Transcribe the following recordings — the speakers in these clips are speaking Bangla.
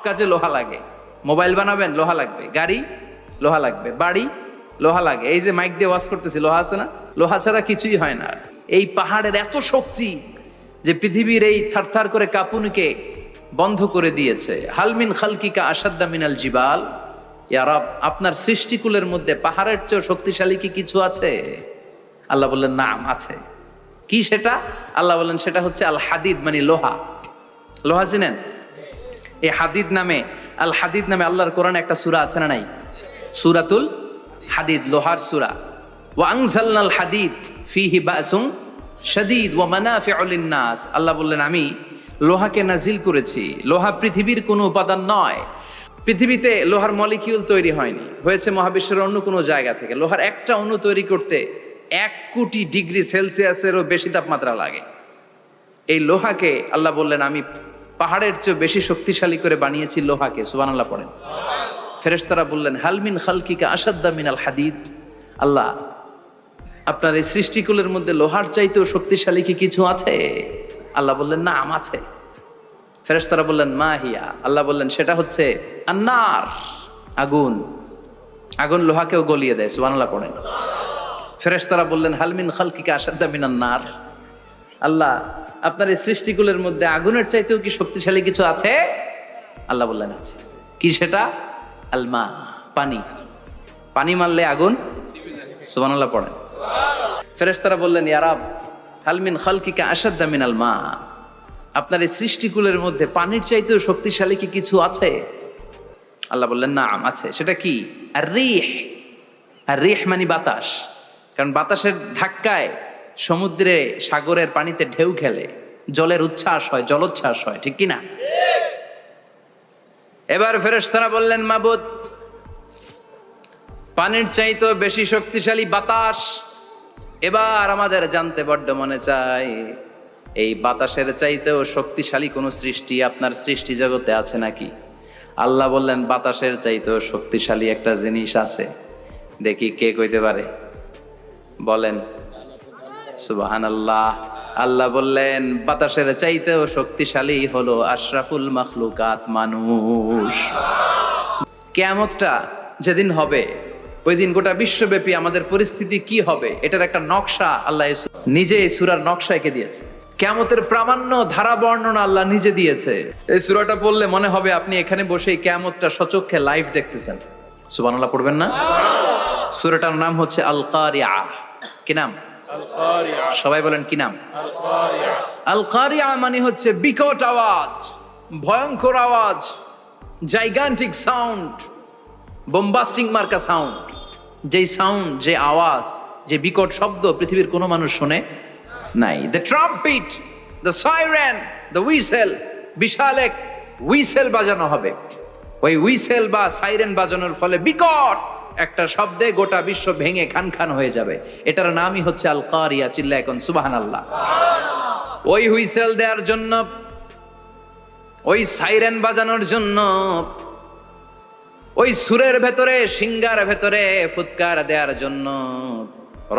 কাজে লোহা লাগে। মোবাইল বানাবেন, লোহা লাগবে। গাড়ি, লোহা লাগবে। বাড়ি, লোহা লাগে। এই যে মাইক দিয়ে ওয়াজ করতেছি, লোহা আছে না? লোহা ছাড়া কিছুই হয় না। এই পাহাড়ের এত শক্তি যে পৃথিবীর এই থারথার করে কাঁপুনিকে বন্ধ করে দিয়েছে। হালমিন খালকিকা আসাদ্দা মিনাল জিবাল, ইয়া রব, আপনার সৃষ্টিকুলের মধ্যে পাহাড়ের চেয়েও শক্তিশালী কি কিছু আছে? আল্লাহ বললেন নাম আছে। কি সেটা? আল্লাহ বললেন সেটা হচ্ছে আল হাদিদ, মানে লোহা। লোহা চিনেন? এই হাদিদ নামে, আল হাদিদ নামে আল্লাহর কোরআনে একটা সূরা আছে না নাই? সূরাতুল হাদিদ, লোহার সূরা। ওয়া আনজালনাল হাদিদ ফীহি বাসুন শাদীদ ওয়া মানাফিউ লিন-নাস। আল্লাহ বললেন আমি লোহাকে নাজিল করেছি। লোহা পৃথিবীর কোনো উপাদান নয়। পৃথিবীতে লোহার মলিকিউল তৈরি হয়নি, হয়েছে মহাবিশ্বের অন্য কোনো জায়গা থেকে। লোহার একটা অণু তৈরি করতে 1 কোটি ডিগ্রি সেলসিয়াসেরও বেশি তাপমাত্রা লাগে। এই লোহাকে আল্লাহ বললেন আমি পাহাড়ের চেয়ে বেশি শক্তিশালী করে বানিয়েছি লোহাকে। সুবহানাল্লাহ পড়েন। ফেরেশতারা বললেন হালমিন খালকিকা আসাদ্দা মিনাল হাদিদ। আল্লাহ, আপনার এই সৃষ্টিকুলের মধ্যে লোহার চাইতেও শক্তিশালী কি কিছু আছে? আল্লাহ বললেন নাম আছে। ফেরেশতারা বললেন মা হিয়া। আল্লাহ বললেন সেটা হচ্ছে আন্নার, আগুন। আগুন লোহাকেও গলিয়ে দেয়। সুবহানাল্লাহ পড়েন। ফেরেশতারা বললেন হালমিন খালকিকা আসাদ্দা মিনান নার। আল্লাহ, আপনার এই সৃষ্টিকুলের মধ্যে আগুনের চাইতেও কি শক্তিশালী কিছু আছে? আল্লাহ বললেন আছে। কি সেটা? আলমা, পানি। পানি মারলে আগুন। সুবহানাল্লাহ পড়েন। ফেরেশতারা বললেন ইয়া রব, হালমিন খালকিকা আসাদ্দা মিনাল মা, আপনার এই সৃষ্টিকুলের মধ্যে পানির চাইতেও শক্তিশালী কি কিছু আছে? আল্লাহ বললেন নাম আছে। সেটা কি? আর রিহ। আর রিহ মানে বাতাস। কারণ বাতাসের ধাক্কায় সমুদ্রে, সাগরের পানিতে ঢেউ খেলে, জলের উচ্ছ্বাস হয়, জলোচ্ছ্বাস হয়, ঠিক কিনা? এবার ফেরেশতারা বললেন মাবুদ, পানির চাইতেও বেশি শক্তিশালী বাতাস। এবার আমাদের জানতে বড্ড মনে চায়, এই বাতাসের চাইতেও শক্তিশালী কোন সৃষ্টি আপনার সৃষ্টি জগতে আছে নাকি? আল্লাহ বললেন বাতাসের চাইতেও শক্তিশালী একটা জিনিস আছে। দেখি কে কইতে পারে, বলেন। সুবহানাল্লাহ। আল্লাহ বললেন বাতাসের চাইতেও শক্তিশালী হলো আশরাফুল মাখলুকাত, মানুষ। কিয়ামতটা যেদিন হবে, ওই দিন গোটা বিশ্বব্যাপী আমাদের পরিস্থিতি কি হবে এটার একটা নকশা আল্লাহ নিজে এই সূরার নকশা এঁকে দিয়েছে। কিয়ামতের প্রামাণ্য ধারা বর্ণনা আল্লাহ নিজে দিয়েছে। এই সূরাটা পড়লে মনে হবে আপনি এখানে বসে এই কিয়ামতটা সচক্ষে লাইভ দেখতেছেন। সুবহানাল্লাহ পড়বেন না? সূরাটার নাম হচ্ছে আল কারিয়া। কি নাম? আল কারিয়া। সবাই বলেন কি নাম? আল কারিয়া। আল কারিয়া মানে হচ্ছে বিকট আওয়াজ, ভয়ঙ্কর আওয়াজ, জাইগান্টিক সাউন্ড, বোম্বাস্টিক মার্কা সাউন্ড। যেই সাউন্ড, যে আওয়াজ, যে বিকট শব্দ পৃথিবীর কোনো মানুষ শুনে নাই। The trumpet, the siren, the whistle. বিশাল এক হুইসেল বাজানো হবে। ওই হুইসেল বা সাইরেন বাজানোর ফলে বিকট একটা শব্দে গোটা বিশ্ব ভেঙে খান খান হয়ে যাবে। এটার নামই হচ্ছে আল কারিয়া। চিল্লা এখন সুবহানাল্লাহ। ওই হুইসেল দেওয়ার জন্য, ওই সাইরেন বাজানোর জন্য, ওই সুরের ভেতরে, সিঙ্গার ভেতরে ফুৎকার দেওয়ার জন্য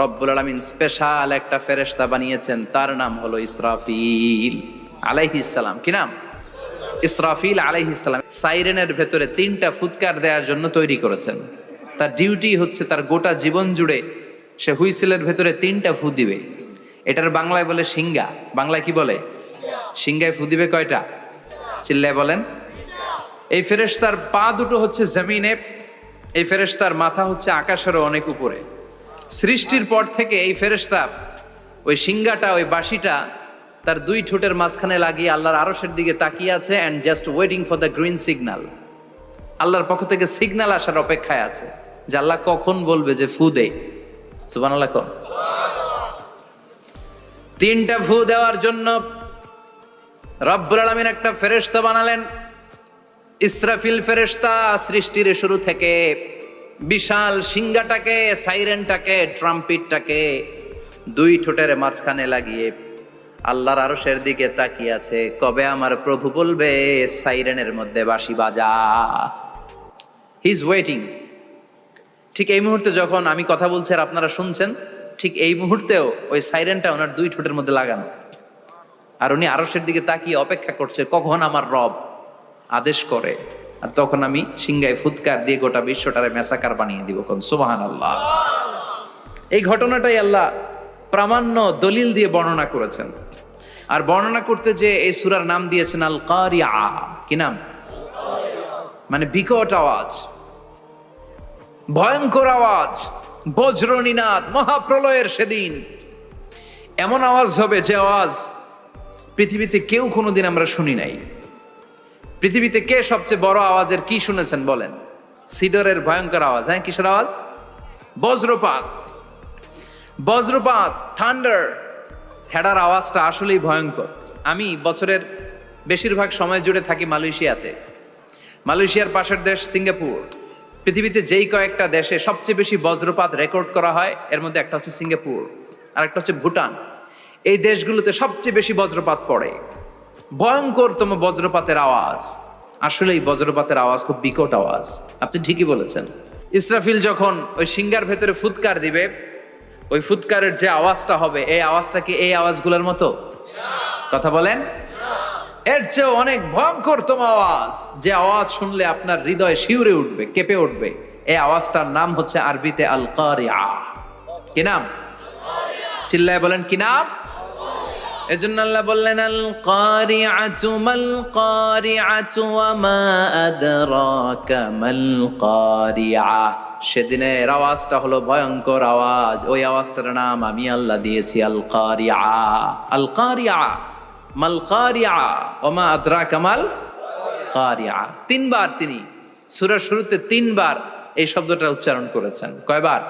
রব্বুল আলামিন স্পেশাল একটা ফেরেশতা বানিয়েছেন। তার নাম হলো ইসরাফিল আলাইহিস সালাম। কি নাম? ইসরাফিল আলাইহিস সালাম। সাইরেনের ভেতরে 3টা ফুৎকার দেওয়ার জন্য তৈরি করেছেন। তার ডিউটি হচ্ছে তার গোটা জীবন জুড়ে সে হুইসেলের ভেতরে 3টা ফু দিবে। এটার বাংলায় বলে সিঙ্গা। বাংলায় কি বলে? সিঙ্গায় ফু দিবে কয়টা? চিল্লায় বলেন। এই ফেরেশতার পা দুটো হচ্ছে জমিনে, এই ফেরেশতার মাথা হচ্ছে আকাশেরও অনেক উপরে। সৃষ্টির পর থেকে এই ফেরেশতা ওই সিঙ্গাটা, ওই বাঁশিটা তার 2 ঠোঁটের মাঝখানে লাগিয়ে আল্লাহর আরশের দিকে তাকিয়ে আছে, and just waiting for the green signal. আল্লাহর পক্ষ থেকে সিগন্যাল আসার অপেক্ষায় আছে যে আল্লাহ কখন বলবে যে ফু দে। সুবহানাল্লাহ। 3টা ফু দেওয়ার জন্য রব্বুল আলামিন একটা ফেরেশতা বানালেন। ইসরাফিল ফেরেশতা সৃষ্টির শুরু থেকে বিশাল সিঙ্গাটাকে, সাইরেনটাকে, ট্রাম্পিটটাকে 2 ঠোঁটের মাঝখানে লাগিয়ে আল্লাহর আরশের দিকে তাকিয়ে আছে, কবে আমার প্রভু বলবে সাইরেনের মধ্যে বাঁশি বাজা। He is waiting. ঠিক এই মুহূর্তে যখন আমি কথা বলছি আর আপনারা শুনছেন, ঠিক এই মুহূর্তেও ওই সাইরেনটা ওনার 2 ঠোঁটের মধ্যে লাগানো, আর উনি আরশের দিকে তাকিয়ে অপেক্ষা করছে কখন আমার রব আদেশ করে, আর তখন আমি সিংহায় ফুৎকার দিয়ে গোটা বিশ্বটারে মেসাকার বানিয়ে দিব। কোন সুবহানাল্লাহ। এই ঘটনাটাই আল্লাহ প্রামাণ্য দলিল দিয়ে বর্ণনা করেছেন। আর বর্ণনা করতে যে এই সূরার নাম দিয়েছেন আল কারিয়া। কি নাম? মানে বিকট আওয়াজ, ভয়ঙ্কর আওয়াজ, বজ্রনিনাদ, মহাপ্রলয়ের সেদিন এমন আওয়াজ হবে যে আওয়াজ পৃথিবীতে কেউ কোনোদিন আমরা শুনি নাই। পৃথিবীতে কে সবচেয়ে বড় আওয়াজের কি শুনেছেন বলেন? সিডরের ভয়ঙ্কর আওয়াজ। হ্যাঁ, কিসের আওয়াজ? বজ্রপাত। বজ্রপাত, থান্ডার, ঠেডার আওয়াজটা আসলেই ভয়ঙ্কর। আমি বছরের বেশিরভাগ সময় জুড়ে থাকি মালয়েশিয়াতে। মালয়েশিয়ার পাশের দেশ সিঙ্গাপুর। পৃথিবীতে যেই কয়েকটা দেশে সবচেয়ে বেশি বজ্রপাত রেকর্ড করা হয় এর মধ্যে একটা হচ্ছে সিঙ্গাপুর, আর একটা হচ্ছে ভুটান। এই দেশগুলোতে সবচেয়ে বেশি বজ্রপাত পড়ে। ভয়ঙ্করতম বজ্রপাতের আওয়াজ। আসলে এই বজ্রপাতের আওয়াজ খুব বিকট আওয়াজ। আপনি ঠিকই বলেছেন। ইসরাফিল যখন ওই সিংহার ভেতরে ফুৎকার দিবে, ওই ফুৎকারের যে আওয়াজটা হবে, এই আওয়াজটা কি এই আওয়াজগুলোর মতো? কথা বলেন। এর চেয়ে অনেক ভয়ঙ্করতম আওয়াজ, যে আওয়াজ শুনলে আপনার হৃদয় শিউরে উঠবে, কেঁপে উঠবে। এই আওয়াজটার নাম হচ্ছে আরবিতে আল কারিয়া। কি নাম? চিল্লায় বলেন, কি নাম? এজন্য আল্লাহ বললেন আল কারিআতু মাল কারিআতু ওয়া মা আদরাকা মাল কারিআ। সেদিনের আওয়াজটা হলো ভয়ঙ্কর আওয়াজ। ওই আওয়াজটার নাম আমি আল্লাহ দিয়েছি আল কারিআ। আল কারিআ মাল কারিআ ওয়া মা আদরাকা মাল কারিআ। তিনবার তিনি সূরার শুরুতে তিনবার এই শব্দটা উচ্চারণ করেছেন। কয়বার?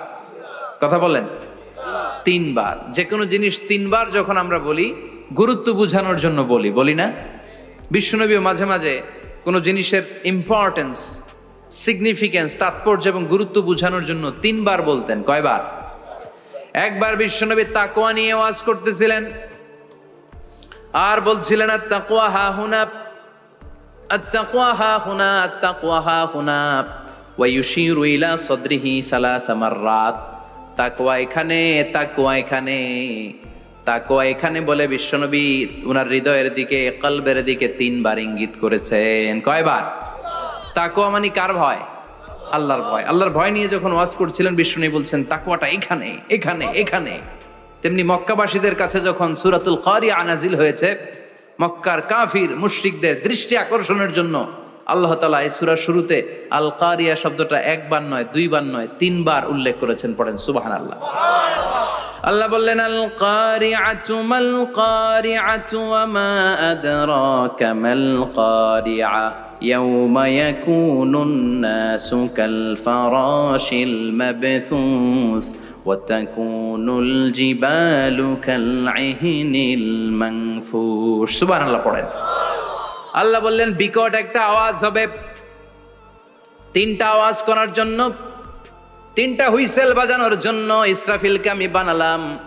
কথা বলেন। তিনবার। যে কোনো জিনিস তিনবার যখন আমরা বলি গুরুত্ব বোঝানোর জন্য বলি, বলি না? বিশ্বনবীও মাঝে মাঝে কোনো জিনিসের ইম্পর্টেন্স, সিগনিফিকেন্স, তাৎপর্য এবং গুরুত্ব বোঝানোর জন্য তিনবার বলতেন। কয়বার? একবার বিশ্বনবী তাকওয়া নিয়ে ওয়াজ করতেছিলেন আর বলছিলেন আত-তাকওয়া হা হুনা, আত-তাকওয়া হা হুনা, আত-তাকওয়া হা হুনা ওয়া ইউশিরু ইলা সাদরিহি সালাসা মাররাত। তাকওয়া এখানে, তাকওয়া এখানে, তাকওয়া এখানে বলে বিশ্বনবী উনার হৃদয়ের দিকে, কলবের দিকে তিনবার ইঙ্গিত করেছেন। কয়বার? তাকওয়া মানে কার ভয়? আল্লাহর ভয়। আল্লাহর ভয় নিয়ে যখন ওয়াজ করছিলেন বিশ্বনবী বলছেন তাকওয়াটা এখানে, এখানে, এখানে। তেমনি মক্কাবাসীদের কাছে যখন সূরাতুল কারিয়া নাজিল হয়েছে, মক্কার কাফির মুশরিকদের দৃষ্টি আকর্ষণের জন্য আল্লাহ তাআলা এই সূরার শুরুতে আল কারিয়া শব্দটা একবার নয়, দুইবার নয়, তিনবার উল্লেখ করেছেন। পড়েন সুবহানাল্লাহ। আল্লাহ বললেন আল কারিআতু মাল কারিআতু ওয়া মা আদরাকা মাল কারিআ ইয়াওমা ইয়াকুনুন নাসু কাল ফারাশিল মাবথুস ওয়া তাকুনুল জিবালু কাল ইহনিল মানফুশ। সুবহানাল্লাহ পড়েন। আল্লাহ বললেন বিকট একটা আওয়াজ হবে। তিনটা আওয়াজ করার জন্য, তিনটা হুইসেল বাজানোর জন্য ইসরাফিলকে আমি বানালাম।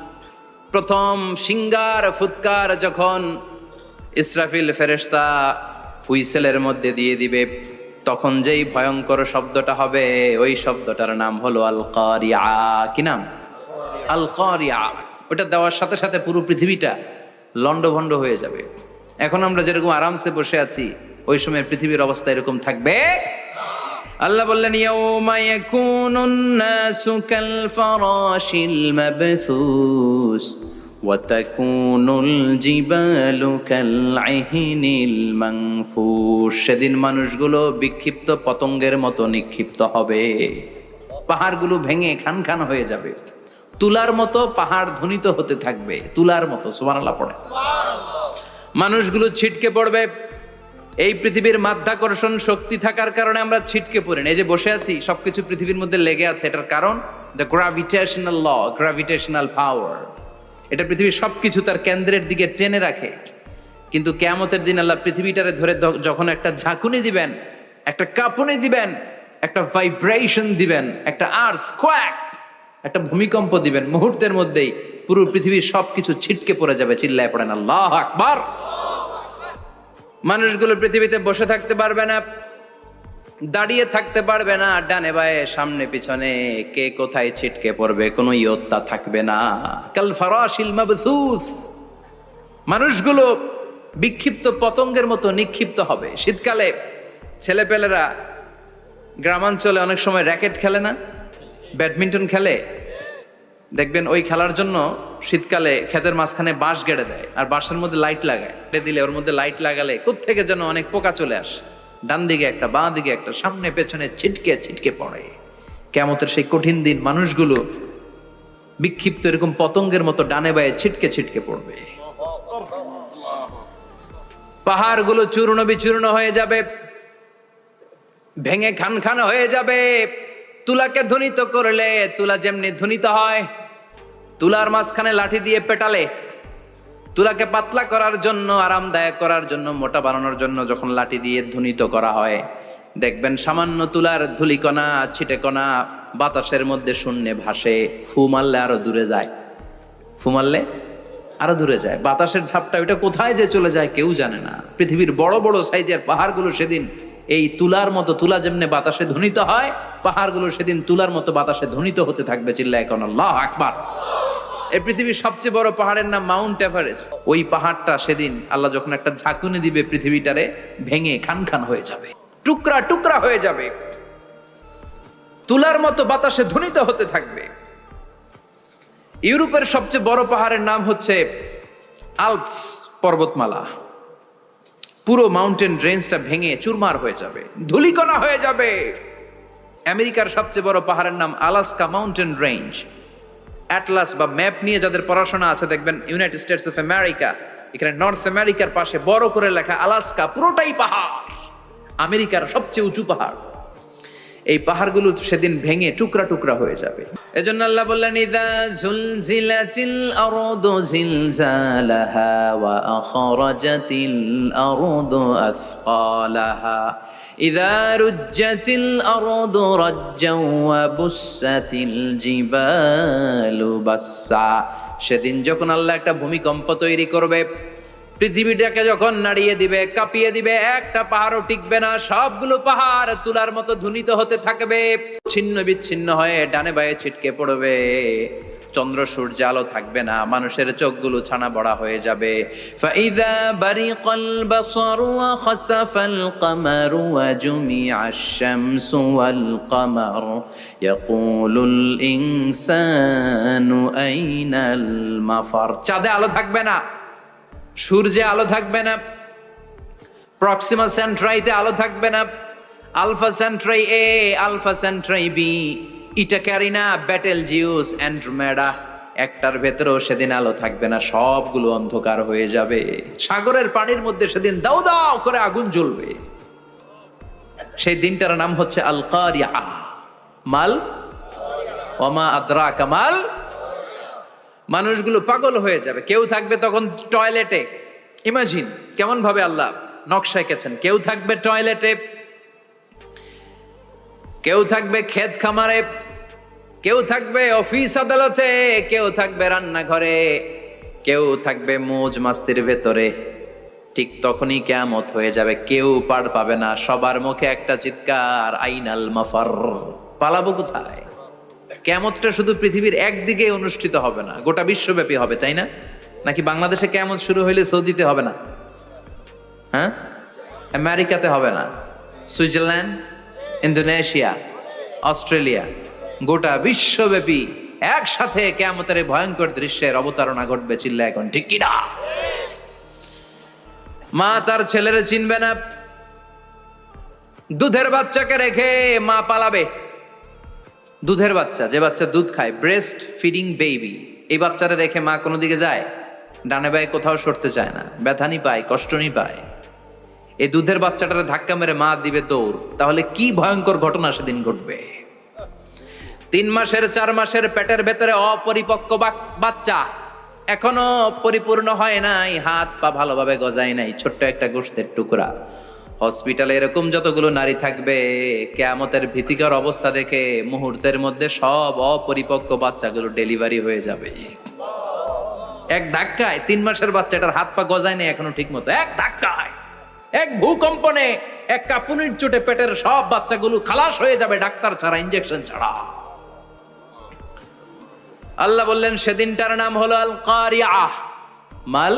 প্রথম সিংগার ফুৎকার যখন ইসরাফিল ফেরেশতা হুইসেলের মধ্যে দিয়ে দিবে, তখন যেই ভয়ঙ্কর শব্দটা হবে ওই শব্দটার নাম হলো আল কারিআ। কি নাম? আল কারিআ। ওটা দেওয়ার সাথে সাথে পুরো পৃথিবীটা লন্ডভন্ড হয়ে যাবে। এখন আমরা যেরকম আরামসে বসে আছি, ওই সময় পৃথিবীর অবস্থা এরকম থাকবে। আল্লাহ বললেন ইয়াউমা ইয়াকুনুন নাসু কাল ফারাশিল মাবথুস ওয়া তাকুনুল জিবালু কাল ইহনিল মানফুশ। সেদিন মানুষগুলো বিক্ষিপ্ত পতঙ্গের মতো নিক্ষিপ্ত হবে। পাহাড়গুলো ভেঙে খান খান হয়ে যাবে। তুলার মতো পাহাড় ধ্বনিত হতে থাকবে, তুলার মতো। সুবহানাল্লাহ পড়ে। মানুষগুলো ছিটকে পড়বে। এই পৃথিবীর মাধ্যাকর্ষণ শক্তি থাকার কারণে আমরা ছিটকে পড়ি না। এই যে বসে আছি, সবকিছু পৃথিবীর মধ্যে লেগে আছে। এটার কারণ দ্য গ্র্যাভিটেশনাল ল, গ্র্যাভিটেশনাল পাওয়ার। এটা পৃথিবীর সবকিছু তার কেন্দ্রের দিকে টেনে রাখে। কিন্তু কিয়ামতের দিন আল্লাহ পৃথিবীটারে ধরে যখন একটা ঝাঁকুনি দিবেন, একটা কাঁপুনি দিবেন, একটা ভাইব্রেশন দিবেন, একটা আর্থকোয়াক, একটা ভূমিকম্প দিবেন, মুহূর্তের মধ্যেই পুরো পৃথিবীর সবকিছু ছিটকে পড়ে যাবে। চিল্লায় পড়েন আল্লাহু আকবার। মানুষগুলো পৃথিবীতে বসে থাকতে পারবে না, দাঁড়িয়ে থাকতে পারবে না, ডানে বায়ে সামনে পিছনে কে কোথায় ছিটকে পড়বে কোনো ইয়ত্তা থাকবে না। কাল ফারাশিল মাবথুস। মানুষগুলো বিক্ষিপ্ত পতঙ্গের মতো নিক্ষিপ্ত হবে। শীতকালে ছেলেপেলেরা গ্রামাঞ্চলে অনেক সময় র্যাকেট খেলে না, ব্যাডমিন্টন খেলে, দেখবেন ওই খেলার জন্য শীতকালে ক্ষেতের মাঝখানে বাঁশ গেড়ে দেয় আর বাঁশের মধ্যে লাইট লাগায়, দিলে ওর মধ্যে লাইট লাগালে কোত্থেকে যেন অনেক পোকা চলে আসে, ডান দিকে একটা বাঁ দিকে একটা, সামনে পেছনে ছিটকে ছিটকে পড়ে। কিয়ামতের সেই কঠিন দিন মানুষগুলো বিক্ষিপ্ত এরকম পতঙ্গের মতো ডানে বায়ে ছিটকে ছিটকে পড়বে। পাহাড়গুলো চূর্ণ বিচূর্ণ হয়ে যাবে, ভেঙে খান খান হয়ে যাবে। তুলাকে ধ্বনিত করলে তুলা যেমনি ধ্বনিত হয়, তুলার মাঝখানে লাঠি দিয়ে পেটালে, তুলাকে পাতলা করার জন্য, আরামদায়ক করার জন্য, মোটা বানানোর জন্য যখন লাঠি দিয়ে ধ্বনিত করা হয়, দেখবেন সামান্য তুলার ধুলিকণা ছিটেকণা বাতাসের মধ্যে শূন্যে ভাসে, ফু মারলে আরো দূরে যায়, ফু মারলে আরো দূরে যায়। বাতাসের ঝাপটা ওইটা কোথায় যে চলে যায় কেউ জানে না। পৃথিবীর বড় বড় সাইজের পাহাড়গুলো সেদিন এই তুলার মতো, তুলা যেমনি বাতাসে ধ্বনিত হয়, পাহাড়গুলো সেদিন তুলার মতো বাতাসে ধ্বনিত হতে থাকবে। চিল্লায় কোন আল্লাহু আকবার। এই পৃথিবীর সবচেয়ে বড় পাহাড়ের নাম মাউন্ট এভারেস্ট। ওই পাহাড়টা সেদিন আল্লাহ যখন একটা ঝাঁকুনি দিবে, পৃথিবীটারে ভেঙে খান খান হয়ে যাবে, টুকরা টুকরা হয়ে যাবে, তুলার মতো বাতাসে ধ্বনিত হতে থাকবে। ইউরোপের সবচেয়ে বড় পাহাড়ের নাম হচ্ছে আল্পস পর্বতমালা। পুরো মাউন্টেন রেঞ্জটা ভেঙে চুরমার হয়ে যাবে, ধূলিকণা হয়ে যাবে। আমেরিকার সবচেয়ে বড় পাহাড়ের নাম আলাস্কা মাউন্টেন রেঞ্জ। অ্যাটলাস বা ম্যাপ নিয়ে যাদের পড়াশোনা আছে দেখবেন ইউনাইটেড স্টেটস অফ আমেরিকা, এখানে নর্থ আমেরিকার পাশে বড় করে লেখা আলাস্কা, পুরোটাই পাহাড়, আমেরিকার সবচেয়ে উঁচু পাহাড়। এই পাহাড়গুলো সেদিন ভেঙে টুকরা টুকরা হয়ে যাবে। এজন্য আল্লাহ বললেন, ইযা যুলজিলাতিল আরদু জিলজালাহা ওয়া আখরাজাতিল আরদু আসকালাহা ইযা রুজ্জাতিল আরদু রাজ্জাও ওয়া বুসাতিল জিবালু বাসসা। সেদিন যখন আল্লাহ একটা ভূমিকম্প তৈরি করবে, পৃথিবীটাকে যখন নাড়িয়ে দিবে, কাঁপিয়ে দিবে, একটা পাহাড়ও টিকবে না, সবগুলো পাহাড় তুলার মতো ধ্বনিত হতে থাকবে, ছিন্ন বিচ্ছিন্ন হয়ে ডানে বায়ে ছিটকে পড়বে। চন্দ্র সূর্য আলো থাকবে না, মানুষের চোখগুলো ছানা বড়া হয়ে যাবে। ফাইযা বারিকাল বাসারু ওয়া খাসাফাল কামারু ওয়া জুমিআশ শামসু ওয়াল কামার ইয়াকুলুল ইনসানু আইনাল মাফার। চাঁদে আলো থাকবে না, সূর্যে আলো থাকবে না, প্রক্সিমা সেন্ট্রাইতে আলো থাকবে না, আলফা সেন্ট্রাই এ, আলফা সেন্ট্রাই বি, ইটা ক্যারিনা, ব্যাটেল জিউস, অ্যান্ড্রোমেডা, একটার ভেতরেও সেদিন আলো থাকবে না, সবগুলো অন্ধকার হয়ে যাবে। সাগরের পানির মধ্যে সেদিন দাউ দাউ করে আগুন জ্বলবে। সেই দিনটার নাম হচ্ছে আল কারিয়া। মাল ওয়ামা আদরাকা মাল। মানুষগুলো পাগল হয়ে যাবে। কেউ থাকবে তখন টয়লেটে, ইমাজিন কেমন ভাবে আল্লাহ নকশা এঁকেছেন। কেউ থাকবে টয়লেটে, কেউ থাকবে ক্ষেত খামারে, কেউ থাকবে অফিস আদালতে, কেউ থাকবে রান্নাঘরে, কেউ থাকবে মৌজ মাস্তির ভেতরে। ঠিক তখনই কিয়ামত হয়ে যাবে, কেউ পার পাবে না, সবার মুখে একটা চিৎকার, আইনাল মাফার। পালাবো কোথায়? কিয়ামতটা শুধু পৃথিবীর একদিকে অনুষ্ঠিত হবে না, গোটা বিশ্বব্যাপী হবে, তাই না? নাকি বাংলাদেশে কিয়ামত শুরু হইলে সৌদিতে হবে না? হ্যাঁ, আমেরিকাতে হবে না, সুইজারল্যান্ড, ইন্দোনেশিয়া, অস্ট্রেলিয়া, গোটা বিশ্বব্যাপী একসাথে কিয়ামতের ভয়ঙ্কর দৃশ্যের অবতারণা ঘটবে। চিল্লা এখন ঠিক কিনা? মা তার ছেলেরে চিনবে না, দুধের বাচ্চাকে রেখে মা পালাবে। দুধের বাচ্চা, যে বাচ্চা দুধ খায়, ব্রেস্ট ফিডিং বেবি, এই বাচ্চারা রেখে মা কোনো দিকে যায়? ডানে বায়ে কোথাও সরতে চায় না, ব্যথানি পায়, কষ্টনি পায়। এই দুধের বাচ্চাটারে ধাক্কা মেরে মা দিবে দৌড়। তাহলে কি ভয়ঙ্কর ঘটনা সেদিন ঘটবে। 3 মাসের 4 মাসের পেটের ভেতরে অপরিপক্ক বাচ্চা, এখনো পরিপূর্ণ হয় নাই, হাত পা ভালোভাবে গজায় নাই, ছোট্ট একটা গোশতের টুকরা। হসপিটালে এরকম যতগুলো নারী থাকবে, কিয়ামতের ভীতিকর অবস্থা দেখে মুহূর্তের মধ্যে সব অপরিপক্ক বাচ্চাগুলো ডেলিভারি হয়ে যাবে। এক ধাক্কায় 3 মাসের বাচ্চাটার হাত পা গজায় নেই এখনো ঠিক মতো, এক ধাক্কায়, এক ভূকম্পনে, এক কাঁপুনির চোটে পেটের সব বাচ্চাগুলো খালাস হয়ে যাবে, ডাক্তার ছাড়া, ইনজেকশন ছাড়া। আল্লাহ বললেন সেদিনটার নাম হলো আল কারিয়া। মাল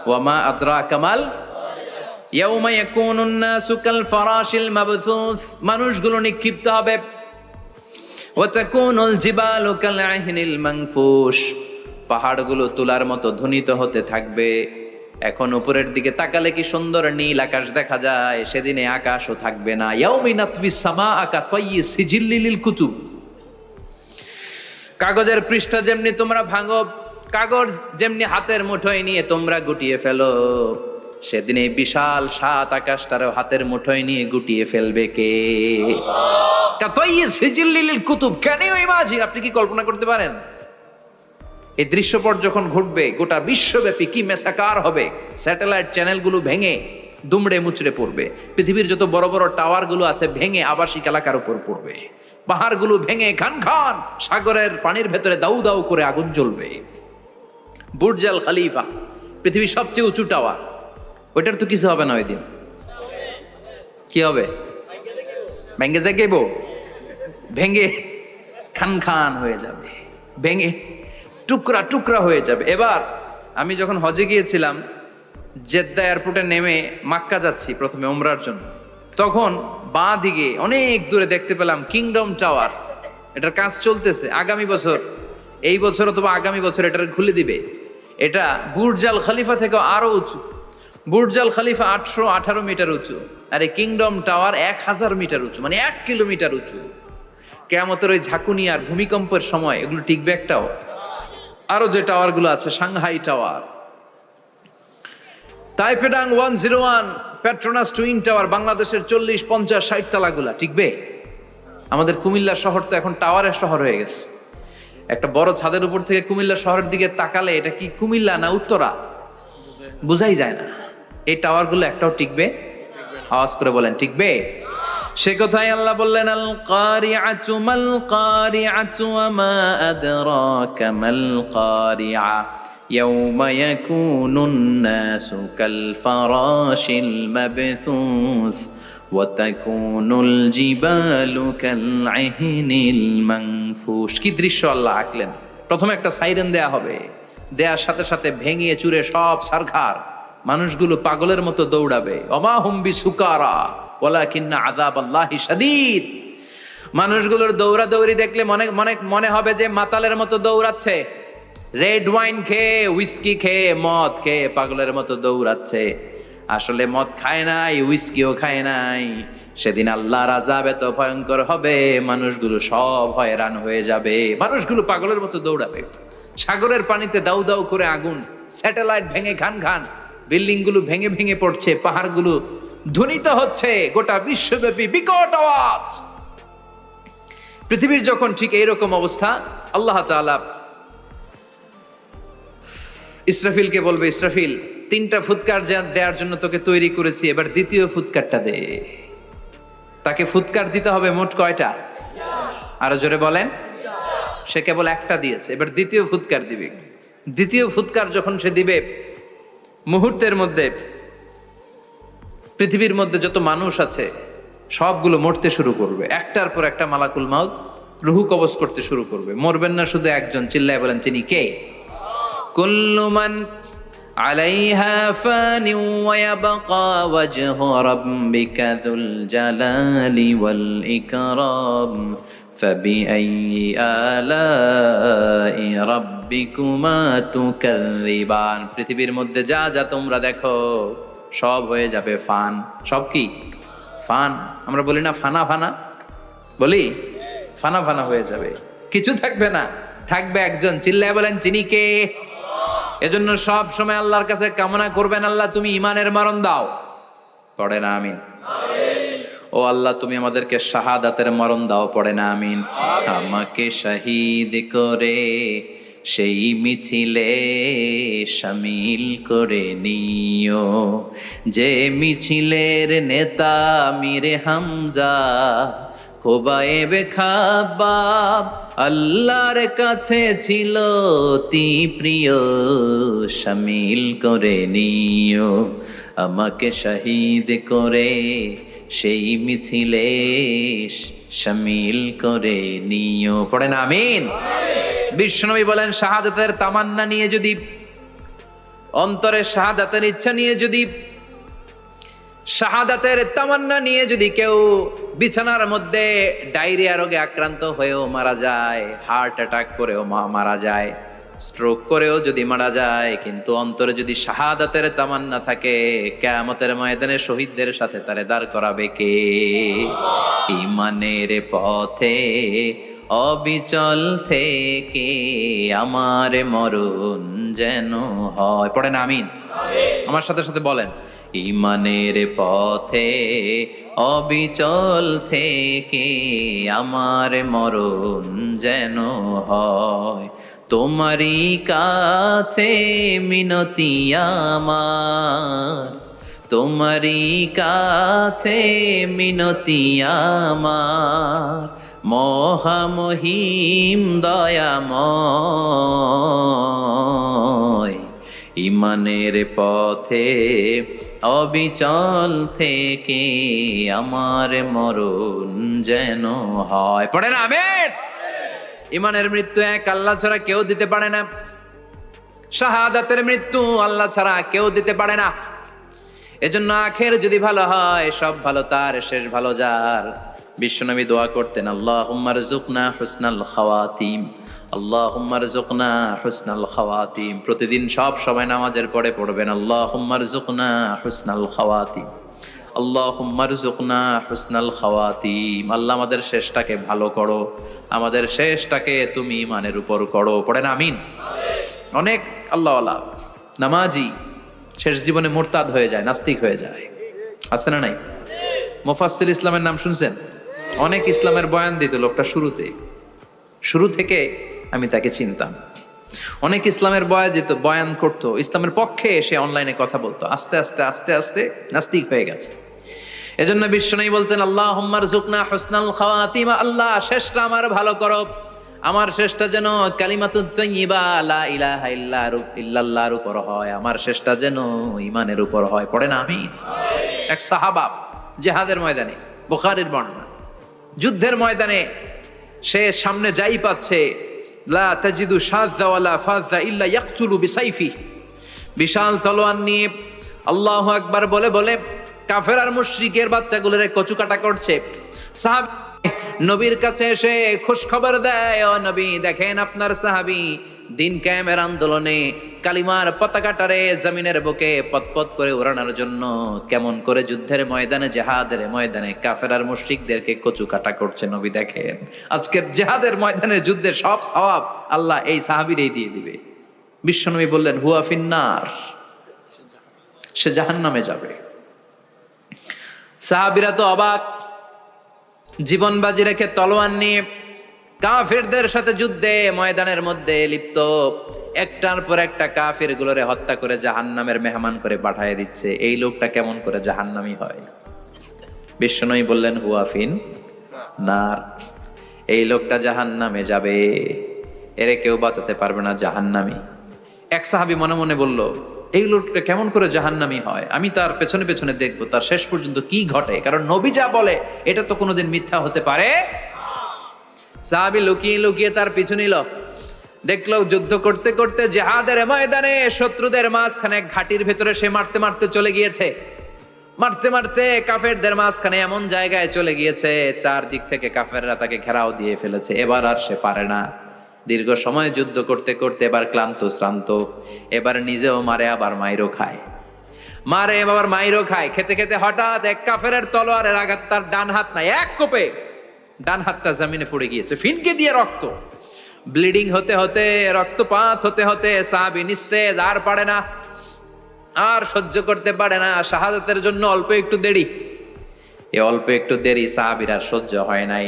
ওয়ামা আদরাকা মাল ইয়াউমা ইয়াকুনুন নাসু কাল ফারাশিল মাবথুস, মানুষগুলো নিক্ষিপ্ত হবে। ওয়া তাকুনুল জিবালু কাল আহিনিল মানফুশ, পাহাড়গুলো তুলার মতো ধ্বনিত হতে থাকবে। এখন উপরের দিকে তাকালে কি সুন্দর নীল আকাশ দেখা যায়, সেদিনে আকাশও থাকবে না। ইয়াউমিন নাতবিস সামাআ কাতায়্যি সিজিল্লিল কুতুব, কাগজের পৃষ্ঠা যেমনি তোমরা ভাঙো, কাগজ যেমনি হাতের মুঠোয় নিয়ে তোমরা গুটিয়ে ফেলো, সেদিন এই বিশাল সাত আকাশটারও হাতের মুঠোয় নিয়ে গুটিয়ে ফেলবে কে? কাতায়্যি সিজিল্লিল কুতুব, ক্যান ইউ ইমাজিন? আপনি কি কল্পনা করতে পারেন এই দৃশ্যপট যখন ঘটবে গোটা বিশ্বব্যাপী কি মেসাকার হবে? স্যাটেলাইট চ্যানেলগুলো ভেঙে দুমড়ে মুচড়ে পড়বে, পৃথিবীর যত বড় বড় টাওয়ার গুলো আছে ভেঙে আবাসিক এলাকার উপর পড়বে, পাহাড়গুলো ভেঙে খান খান সাগরের পানির ভেতরে দাউ দাউ করে আগুন জ্বলবে। বুর্জ আল খলিফা, পৃথিবীর সবচেয়ে উঁচু টাওয়ার, ওইটার তো কিছু হবে না, ওই দিন কি হবে? ভেঙে যাইব, ভেঙে খান খান হয়ে যাবে, ভেঙে টুকরা টুকরা হয়ে যাবে। এবার আমি যখন হজে গিয়েছিলাম, জেদ্দা এয়ারপোর্টে নেমে মাক্কা যাচ্ছি প্রথমে উমরার জন্য, তখন বাঁ দিকে অনেক দূরে দেখতে পেলাম কিংডম টাওয়ার। এটার কাজ চলতেছে, আগামী বছর, এই বছর অথবা আগামী বছর এটার খুলে দিবে। এটা বুর্জ আল খলিফা থেকে আরো উঁচু। বুর্জ আল খলিফা 818 মিটার উঁচু, আর এই কিংডম টাওয়ার 1000 মিটার উঁচু, মানে 1 কিলোমিটার উঁচু। কিয়ামতের ওই ঝাঁকুনি আর ভূমিকম্পের সময় এগুলো টিকবে একটাও? আরো যে টাওয়ার গুলো আছে, সাংহাই টাওয়ার, তাইপেডাং 101, পেট্রোনাস টুইন টাওয়ার, বাংলাদেশের 40, 50, 60 তালাগুলা টিকবে? আমাদের কুমিল্লা শহর তো এখন টাওয়ারের শহর হয়ে গেছে। একটা বড় ছাদের উপর থেকে কুমিল্লা শহরের দিকে তাকালে এটা কি কুমিল্লা না উত্তরা বুঝাই যায় না। এই টাওয়ার গুলো একটাও টিকবে? আওয়াজ করে বলেন টিকবে? সে কথাই আল্লাহ বললেন, আল কারিআতু মাল কারিআতু ওয়া মা আদরাকা মাল কারিআ ইয়াউমা ইয়াকুনুন নাসু কাল ফারাশিল মাবথুস ওয়া তাকুনুল জিবালু কাল আহিনিল মানফুশ। কি দৃশ্য আল্লাহ আঁকলেন! প্রথমে একটা সাইরেন দেয়া হবে, দেয়ার সাথে সাথে ভেঙে চুরে সব সারখার, মানুষগুলো পাগলের মতো দৌড়াবে। ওমা হুম বিসুকারা ওয়ালাকিন্না আযাবাল্লাহি শাদীদ। মানুষগুলোর দৌড়াদৌড়ি দেখলে মনে হবে যে মাতালের মতো দৌড়াচ্ছে, রেড ওয়াইন খেয়ে, উইস্কি খেয়ে, মদ খেয়ে পাগলের মতো দৌড়াচ্ছে। আসলে মদ খায় নাই, উইস্কিও খায় নাই। সেদিন আল্লাহর আযাব এত ভয়ঙ্কর হবে, মানুষগুলো সব হয়রান হয়ে যাবে, মানুষগুলো পাগলের মতো দৌড়াবে। সাগরের পানিতে দাউ দাউ করে আগুন, স্যাটেলাইট ভেঙে খান খান, বিল্ডিং গুলো ভেঙে ভেঙে পড়ছে, পাহাড়গুলো ধ্বনিত হচ্ছে, গোটা বিশ্বব্যাপী বিকট আওয়াজ। পৃথিবীর যখন ঠিক এইরকম অবস্থা, আল্লাহ তাআলা ইসরাফিলকে বলবে, ইসরাফিল 3টা ফুৎকার দেওয়ার জন্য তোকে তৈরি করেছি, এবার দ্বিতীয় ফুৎকারটা দে। তাকে ফুৎকার দিতে হবে মোট কয়টা? আরো জোরে বলেন। সে কেবল একটা দিয়েছে, এবার দ্বিতীয় ফুৎকার দিবে। দ্বিতীয় ফুৎকার যখন সে দিবে, মুহূর্তের মধ্যে পৃথিবীর মধ্যে যত মানুষ আছে সবগুলো মরতে শুরু করবে, একটার পর একটা মালাকুল মাউত রুহু কবজ করতে শুরু করবে। মরবেন না শুধু একজন, চিল্লায় বলেন তিনি কে? কুল্লু মান আলাইহা ফানি ওয়া ইয়াবকা ওয়াজহু রাব্বিকা যুল জালালি ওয়াল ইকরাম ফাবিআইয়ি আলাই রাব্বিকুমা তুকাযযিবান। পৃথিবীর মধ্যে যা যা তোমরা দেখো সব হয়ে যাবে ফান। সব কি? ফান। আমরা বলি না ফানা ফানা, বলি ফানা ফানা হয়ে যাবে, কিছু থাকবে না, থাকবে একজন, চিল্লায় বলেন তিনি কে? এজন্য সব সময় আল্লাহর কাছে কামনা করবেন, আল্লাহ তুমি ঈমানের মরণ দাও। পড়ে না আমিন? ও আল্লাহ তুমি আমাদেরকে শাহাদাতের মরণ দাও। পড়ে না আমিন? আমাকে শহীদ করে সেই মিছিলে শামিল করে নিও, যে মিছিলের নেতা মীরে হামজা খোবায়েবে খাব্বাব আল্লাহর কাছে ছিল অতি প্রিয়, শামিল করে নিও আমাকে শহীদ করে সেই মিছিলে শামিল করে নিও। পড়েন আমিন? বিশ্বনবী বলেন, শাহাদাতের তামান্না নিয়ে যদি, অন্তরে শাহাদাতের ইচ্ছা নিয়ে যদি শাহাদাতের তামান্না নিয়ে যদি কেউ বিছানার মধ্যে ডায়রিয়া রোগে আক্রান্ত হয়েও মারা যায়, হার্ট অ্যাটাক করেও মারা যায়, স্ট্রোক করেও যদি মারা যায়, কিন্তু অন্তরে যদি শাহাদাতের তামান্না থাকে, কিয়ামতের ময়দানে শহীদদের সাথে তারে দাঁড় করাবে কে? ঈমানের পথে অবিচল থেকে আমার মরণ যেন হয়। পড়েন আমিন। আমার সাথে সাথে বলেন, ঈমানের পথে অবিচল থেকে আমার মরণ যেন হয়। তোমারই কাছে মিনতি আমার, তোমারই কাছে মিনতি আমার, মহামহিম দয়াময়। ঈমানের পথে অবিচল থেকে আমার মরণ যেন হয়। পড়েন আমিন। ঈমানের মৃত্যু এক আল্লাহ ছাড়া কেউ দিতে পারে না, শাহাদাতের মৃত্যু আল্লাহ ছাড়া কেউ দিতে পারে না। এজন্য আখের যদি ভালো হয়, সব ভালো তার, শেষ ভালো যার। বিশ্বনবী দোয়া করতেন, আল্লাহুম্মা রযুকনা হুসনাল খাওয়াতিম, আল্লাহুম্মা রযুকনা হুসনাল খাওয়াতিম। প্রতিদিন সব সময় নামাজের পরে পড়বেন, আল্লাহুম্মা রযুকনা হুসনাল খাওয়াতিম, আল্লাহুম্মা রযুকনা হুসনাল খাওয়াতিম। আল্লাহ আমাদের শেষটাকে ভালো করো, আমাদের শেষটাকে তুমি ঈমানের উপর করো। পড়েন আমিন। অনেক আল্লাহওয়ালা নামাজি শেষ জীবনে মুরতাদ হয়ে যায়, নাস্তিক হয়ে যায়, আছে না নাই? মুফাসসির ইসলামের নাম শুনছেন? অনেক ইসলামের বয়ান দিত লোকটা শুরু থেকে আমি তাকে চিনতাম। অনেক ইসলামের বয়ান করতো, ইসলামের পক্ষে এসে অনলাইনে কথা বলতো। আস্তে আস্তে আস্তে আস্তে নাস্তিক হয়ে গেছে। এজন্য বিশ্বনবী বলতেন, আল্লাহুম্মা রযুকনা হুসনাল খাওয়াতিম, আল্লাহ শেষটা আমার ভালো করো, আমার শেষটা যেন কালিমাতুত তাইয়্যিবা লা ইলাহা ইল্লাল্লাহর উপর হয়, আমার শেষটা যেন ঈমানের উপর হয়। পড়েন আমিন। এক সাহাবা জিহাদের ময়দানে, বুখারীর বর্ণনা, যুদ্ধের ময়দানে সে সামনে যাই পাচ্ছে, লা তাজিদু শাযা ওয়ালা ফাযা ইল্লা ইয়াকতুলু বিসাইফি, বিশাল তলোয়ার নিয়ে আল্লাহু আকবার বলে বলে কাফের আর মুশরিকের বাচ্চাগুলোরে কচুকাটা করছে। সাহাবী নবীর কাছে এসে খুশ খবর দেয়, ও নবী দেখেন আপনার সাহাবী দিন কায়েমের আন্দোলনে কালিমার পতাকাটারে জমিনের বুকে পতপত করে উড়ানোর জন্য কেমন করে যুদ্ধের ময়দানে, জিহাদের ময়দানে কাফের আর মুশরিকদেরকে কচুকাটা করছে। নবী দেখেন আজকের জিহাদের ময়দানে যুদ্ধের সব সওয়াব আল্লাহ এই সাহাবীরই দিয়ে দিবে। বিশ্বনবী বললেন, হুয়া ফিন্নার, সে জাহান্নামে যাবে। সাহাবীরা তো অবাক, জীবন বাজি রেখে তলোয়ার নিয়ে কাফেরদের সাথে যুদ্ধে ময়দানের মধ্যে লিপ্ত, একটার পর একটা কাফের গুলোরে হত্যা করে জাহান্নামের মেহমান করে পাঠিয়ে দিচ্ছে। এই লোকটা কেমন করে জাহান্নামী হয়? বিশ্বনবী বললেন, হুয়া ফিন নার, এই লোকটা জাহান্নামে যাবে, এরে কেউ বাঁচাতে পারবে না, জাহান্নামী। এক সাহাবী মনে মনে বলল, এই লোকটা কেমন করে জাহান্নামী হয়, আমি তার পেছনে পেছনে দেখবো তার শেষ পর্যন্ত কি ঘটে, কারণ নবী যা বলে এটা তো কোনোদিন মিথ্যা হতে পারে। সাহাবী লুকিয়ে লুকিয়ে তার পিছু নিল, দেখলো যুদ্ধ করতে করতে জিহাদের ময়দানে শত্রুদের মাঝখানে ঘাটির ভেতরে সে মারতে মারতে চলে গিয়েছে, মারতে মারতে কাফেরদের মাঝখানে এমন জায়গায় চলে গিয়েছে চারদিক থেকে কাফেররা তাকে ঘেরাও দিয়ে ফেলেছে। এবার আর সে পারে না, দীর্ঘ সময় যুদ্ধ করতে করতে এবার ক্লান্ত শ্রান্ত, এবার নিজেও মারে আবার মাইরও খায়, মারে আবার মাইরও খায়। খেতে খেতে হঠাৎ এক কাফেরের তলোয়ারের আঘাত তার ডান হাত নাই, এক কোপে ডান হাতটা জমিনে পড়ে গিয়েছে, ফিনকে দিয়ে রক্ত, ব্লিডিং হতে হতে, রক্তপাত হতে হতে সাহাবী নিস্তেজ, আর পারে না, আর সহ্য করতে পারে না। শাহাদাতের জন্য অল্প একটু দেরি, এই অল্প একটু দেরি সাহাবীর আর সহ্য হয় নাই।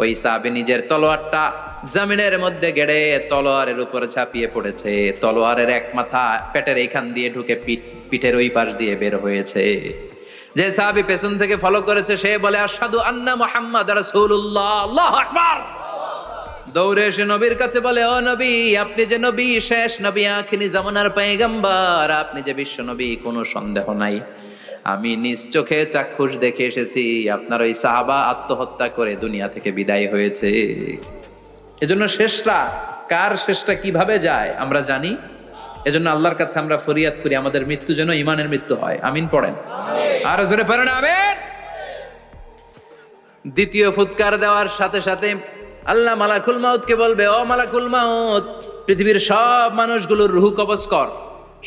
ওই সাহাবী নিজের তলোয়ারটা জমিনের মধ্যে গেড়ে তলোয়ারের উপরে ঝাঁপিয়ে পড়েছে। তলোয়ারের এক মাথা পেটের এইখান দিয়ে ঢুকে পিঠের ওই পাশ দিয়ে বের হয়েছে। যে সাহাবী পেছন থেকে ফলো করেছে সে বলে, আশহাদু আন্না মুহাম্মাদ রাসূলুল্লাহ, আল্লাহু আকবার। দৌড়ে এসে নবীর কাছে বলে, ও নবী, আপনি যে নবী, শেষ নবী, আখিরি জামানার পয়গম্বর, আপনি যে বিশ্ব নবী, কোনো সন্দেহ নাই, আমি নিজ চোখে চাক্ষুষ দেখে এসেছি আপনার ওই সাহাবা আত্মহত্যা করে দুনিয়া থেকে বিদায় হয়েছে। এজন্য শেষটা কার, শেষটা কিভাবে যায় আমরা জানি এজন্য আল্লাহর কাছে আমরা ফরিয়াদ করি আমাদের মৃত্যু যেন ঈমানের মৃত্যু হয়। আমিন পড়েন। আর জোরে পড়েন আমিন। দ্বিতীয় ফুৎকার দেওয়ার সাথে সাথে আল্লাহ মালাকুল মাউতকে বলবে, ও মালাকুল মাউত, পৃথিবীর সব মানুষগুলোর রুহু কবজ কর।